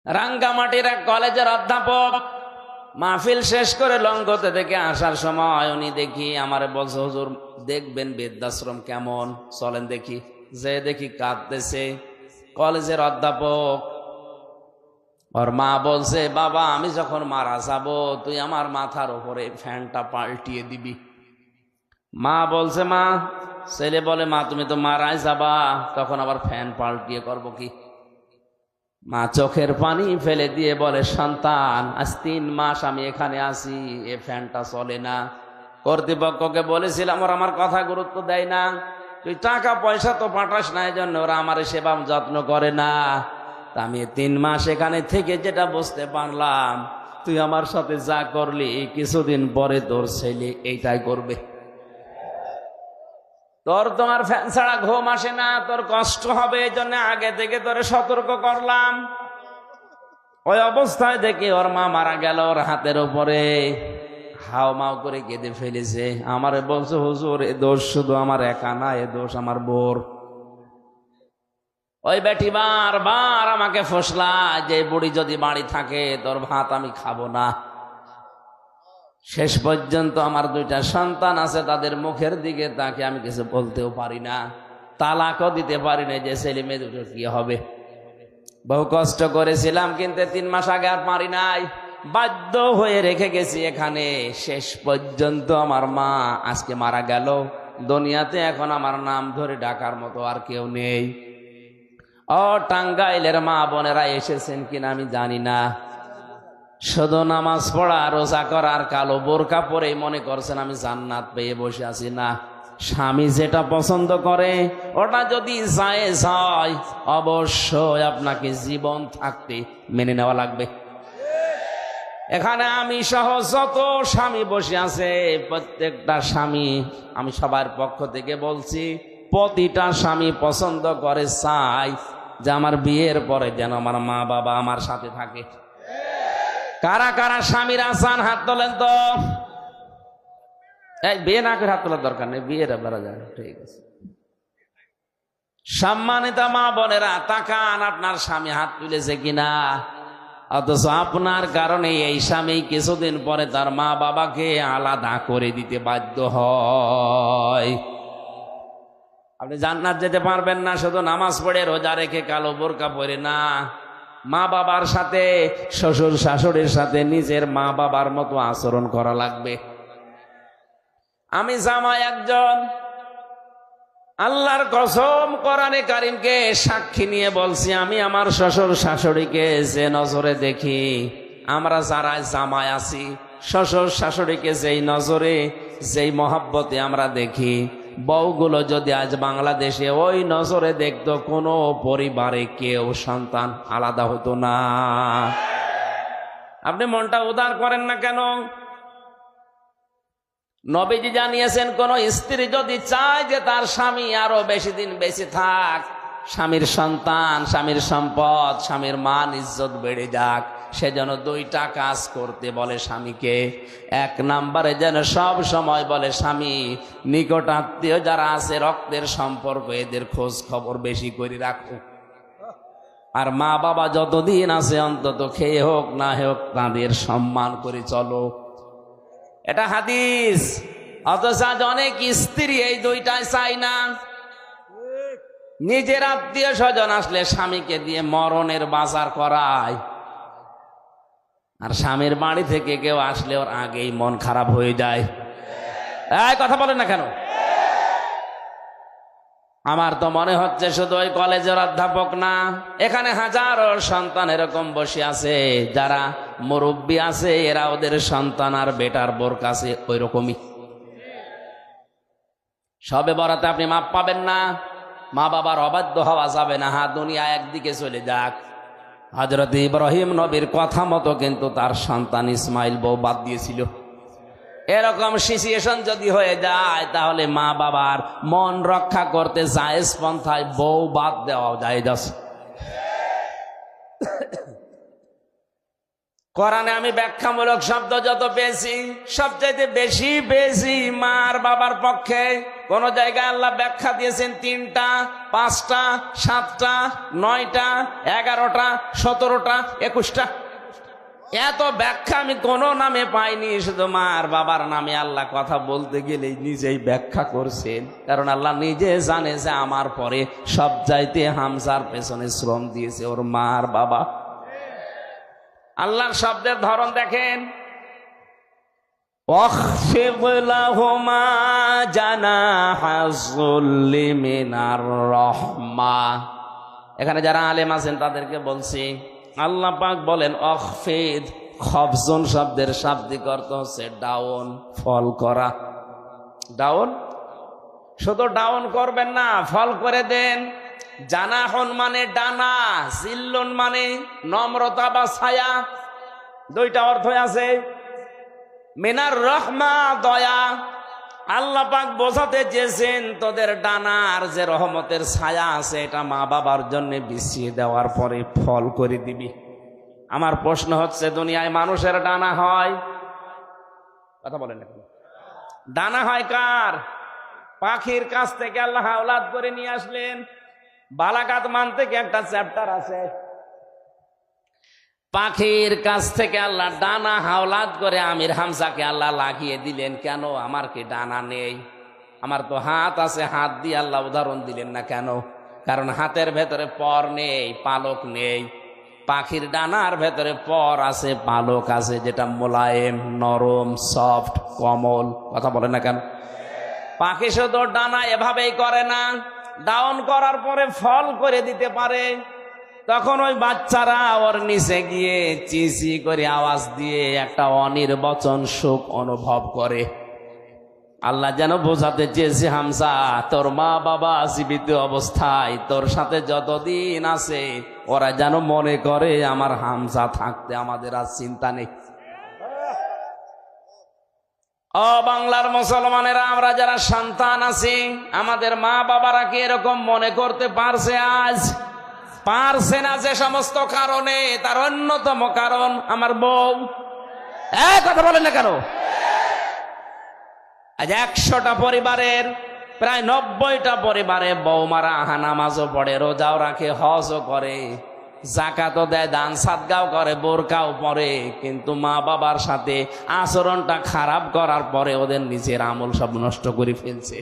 রাঙ্গামাটির এক কলেজের অধ্যাপক মাহফিল শেষ করে লঙ্গতে থেকে আসার সময় উনি দেখি আমারে বলছে, হুজুর দেখবেন বৃদ্ধাশ্রম কেমন, চলেন দেখি। যে দেখি কাঁদতেছে কলেজের অধ্যাপক। ওর মা বলছে, বাবা আমি যখন মারা যাব তুই আমার মাথার উপরে ফ্যানটা পাল্টিয়ে দিবি। মা বলছে, মা ছেলে বলে, মা তুমি তো মারাই যাবা, তখন আবার ফ্যান পাল্টিয়ে করবো কি? মা চোখের পানি ফেলে দিয়ে বলে, সন্তান আজ 3 মাস আমি এখানে আছি, এ ফ্যানটা চলে না। কর্তৃপক্ষকে বলেছিলাম, ওরা আমার কথা গুরুত্ব দেয় না। তুই টাকা পয়সা তো পাঠাস না, এই জন্য ওরা আমার সেবা যত্ন করে না। তা আমি 3 মাস এখানে থেকে যেটা বুঝতে পারলাম, তুই আমার সাথে যা করলি কিছুদিন পরে তোর ছেলে এইটাই করবে। তোর তোমার ফ্যান ছাড়া ঘুম আসে না, তোর কষ্ট হবে, এই জন্য আগে থেকে তোরে সতর্ক করলাম। ওই অবস্থায় দেখি ওর মা মারা গেল, ওর হাতের উপরে হাও মাও করে কেঁদে ফেলেছে। আমারে বলছে, হুজুর এ দোষ শুধু আমার একা না, এ দোষ আমার বোর। ওই বেটি বারবার আমাকে ফসলা যে বুড়ি যদি বাড়ি থাকে তোর ভাত আমি খাবো না। শেষ পর্যন্ত আমার 2টা সন্তান আছে, তাদের মুখের দিকে তাকে আমি কিছু বলতেও পারি না, তালাকও দিতে পারি না, যে ছেলে মেয়ে দুটো কি হবে। বহু কষ্ট করেছিলাম, কিন্তু 3 মাস আগে আর পারি নাই, বাধ্য হয়ে রেখে গেছি এখানে। শেষ পর্যন্ত আমার মা আজকে মারা গেল দুনিয়াতে, এখন আমার নাম ধরে ডাকার মতো আর কেউ নেই। ও টাঙ্গাইলের মা বোনেরা এসেছেন কিনা আমি জানি না, শুধু নামাজ পড়া রোজা করার কালো বোরকা পরে মনে করছেন আমি জান্নাত পেয়ে বসে আছি। না, স্বামী যেটা পছন্দ করে ওটা যদি জায়েজ হয় অবশ্যই আপনাকে জীবন থাকতে মেনে নেওয়া লাগবে। এখানে আমি সহ যত স্বামী বসে আছে, প্রত্যেকটা স্বামী, আমি সবার পক্ষ থেকে বলছি, প্রতিটা স্বামী পছন্দ করে, চাই যে আমার বিয়ের পরে যেন আমার মা বাবা আমার সাথে থাকে। কারা কারা স্বামীর আসান হাত তোলেন তো। এই বিয়ে না করে হাত তোলার দরকার নেই, বিয়েটা বেড়া যায়, ঠিক আছে। সম্মানিত মা বোনেরা তাকান, আপনার স্বামী হাত তুলেছে কিনা। অথচ আপনার কারণে এই স্বামী কিছুদিন পরে তার মা বাবাকে আলাদা করে দিতে বাধ্য হয়। আপনি জান্নাত যেতে পারবেন না শুধু নামাজ পড়ে রোজা রেখে কালো বোরকা পরে না, মা বাবার সাথে, শ্বশুর শাশুড়ির সাথে নিজের মা বাবার মতো আচরণ করা লাগবে। আমি জামাই একজন, আল্লাহর কসম কোরআনে কারিমকে সাক্ষী নিয়ে বলছি, আমি আমার শ্বশুর শাশুড়িকে যে নজরে দেখি, আমরা যারা জামাই আছি শ্বশুর শাশুড়িকে যেই নজরে যেই মহাব্বতে আমরা দেখি, বউগুলো যদি আজ বাংলাদেশে ওই নজরে দেখতো, কোনো পরিবারে কেউ সন্তান আলাদা হতো না। আপনি মনটা উদার করেন না কেন? নবীজি জানিয়েছেন, কোন স্ত্রী যদি চায় যে তার স্বামী আরো বেশি দিন বেঁচে থাক, স্বামীর সন্তান, স্বামীর সম্পদ, স্বামীর মান ইজ্জত বেড়ে যাক, সে যেন 2টা কাজ করতে বলে স্বামীকে। 1 নম্বরে যেন সব সময় বলে, স্বামী নিকট আত্মীয় যারা আছে, রক্তের সম্পর্ক, এদের খোঁজ খবর বেশি করে রাখো। আর মা বাবা যতদিন আছে অন্তত খেয়ে হোক না হোক তাদের সম্মান করে চলো, এটা হাদিস। অথচ আজ অনেক স্ত্রী এই 2টাই চাই না। নিজের আত্মীয় স্বজন আসলে স্বামীকে দিয়ে মরণের বাজার করায়, আর স্বামীর বাড়ি থেকে কেউ আসলে ওর আগেই মন খারাপ হয়ে যায়। এই কথা বলেন না কেন? আমার তো মনে হচ্ছে শুধু ওই কলেজের অধ্যাপক না, এখানে হাজারো সন্তান এরকম বসে আছে, যারা মুরব্বী আছে, এরা ওদের সন্তান আর বেটার বোর কাছে ওই রকমই। সবে বরাতে আপনি মাপ পাবেন না, মা বাবার অবাধ্য হওয়া যাবে না। হ্যাঁ, দুনিয়া একদিকে চলে যাক, হযরত ইব্রাহিম নবীর কথা মতো কিন্তু তার সন্তান ইসমাইল বউ বাদ দিয়েছিল। এরকম সিচুয়েশন যদি হয়ে যায়, তাহলে মা বাবার মন রক্ষা করতে জায়েজ পন্থায় বউ বাদ দেওয়া জায়েজ আছে। কোরআনে আমি ব্যাখ্যামূলক শব্দ যত পেয়েছি সবচাইতে বেশি পেয়েছি মার বাবার পক্ষে। কোন জায়গায় আল্লাহ ব্যাখ্যা দিয়েছেন 3টা, 5টা, 7টা, 9টা, 11টা, 17টা, 21টা। এত ব্যাখ্যা আমি কোন নামে পাইনি, শুধু মার বাবার নামে আল্লাহ কথা বলতে গেলে নিজেই ব্যাখ্যা করছেন। কারণ আল্লাহ নিজে জানে যে আমার পরে সব চাইতে হামজার পেছনে শ্রম দিয়েছে ওর মার বাবা। আল্লাহর শব্দের ধরন দেখেন, ওয়াখফিদ লাহুমা জানাহা যুল্লি মিনার রাহমা। এখানে যারা আলেম আছেন তাদেরকে বলছি, আল্লাহ পাক বলেন ওয়াখফিদ, খফজন শব্দের শাব্দিক অর্থ হচ্ছে ডাউন, ফল করা। ডাউন, শুধু ডাউন করবেন না, ফল করে দেন। জানাহন মানে ডানা, জিল্লুন মানে নম্রতা বা ছায়া, 2টা অর্থ আছে। মিনার রহমা, দয়া। আল্লাহ পাক বোঝাতে চেয়েছেন তোদের ডানার যে রহমতের ছায়া আছে এটা মা বাবার জন্য বিছিয়ে দেওয়ার পরে ফল করে দিবি। আমার প্রশ্ন হচ্ছে, দুনিয়ায় মানুষের ডানা হয়? কথা বলেন না, ডানা হয় কার? পাখির কাছ থেকে আল্লাহ আওলাদ করে নিয়ে আসলেন। বালাগাত মান থেকে একটা চ্যাপ্টার আছে, পাখির কাছ থেকে আল্লাহ ডানা হাওলাদ করে আমির হামজাকে আল্লাহ লাগিয়ে দিলেন। কেন? আমার কি ডানা নেই? আমার তো হাত আছে, হাত দিয়ে আল্লাহ উদাহরণ দিলেন না কেন? কারণ হাতের ভেতরে পর নেই, পালক নেই। পাখির ডানার ভেতরে পর আছে, পালক আছে, যেটা মোলায়েম, নরম, সফট, কোমল। কথা বলে না কেন? পাখি শুধু ডানা এভাবেই করে না, ডাউন করার পরে ফল করে দিতে পারে। তখন ওই বাচ্চারা ওর নিচে গিয়ে চিচি করে আওয়াজ দিয়ে একটা অনির্বচন সুখ অনুভব করে। আল্লাহ যেন বোঝাতে চেয়েছে, হামজা তোর মা বাবা জীবিত অবস্থায় তোর সাথে যতদিন আছে ওরা যেন মনে করে আমার হামজা থাকতে আমাদের আর চিন্তা নেই। ও বাংলার মুসলমানেরা, আমরা যারা সন্তান আছি আমাদের মা বাবারা কি এরকম মনে করতে পারছে? আজ পারছে না। যে সমস্ত কারণে, তার অন্যতম কারণ আমার বউ। কথা বলেন না কেন? আজ 100টা পরিবারের প্রায় 90টা পরিবারে বৌমারা নামাজও পড়ে, রোজাও রাখে, হজও করে, যাকাতও দেয়, দান সাদগাও করে, বোরকাও পরে, কিন্তু মা বাবার সাথে আচরণটা খারাপ করার পরে ওদের নিজের আমল সব নষ্ট করে ফেলছে।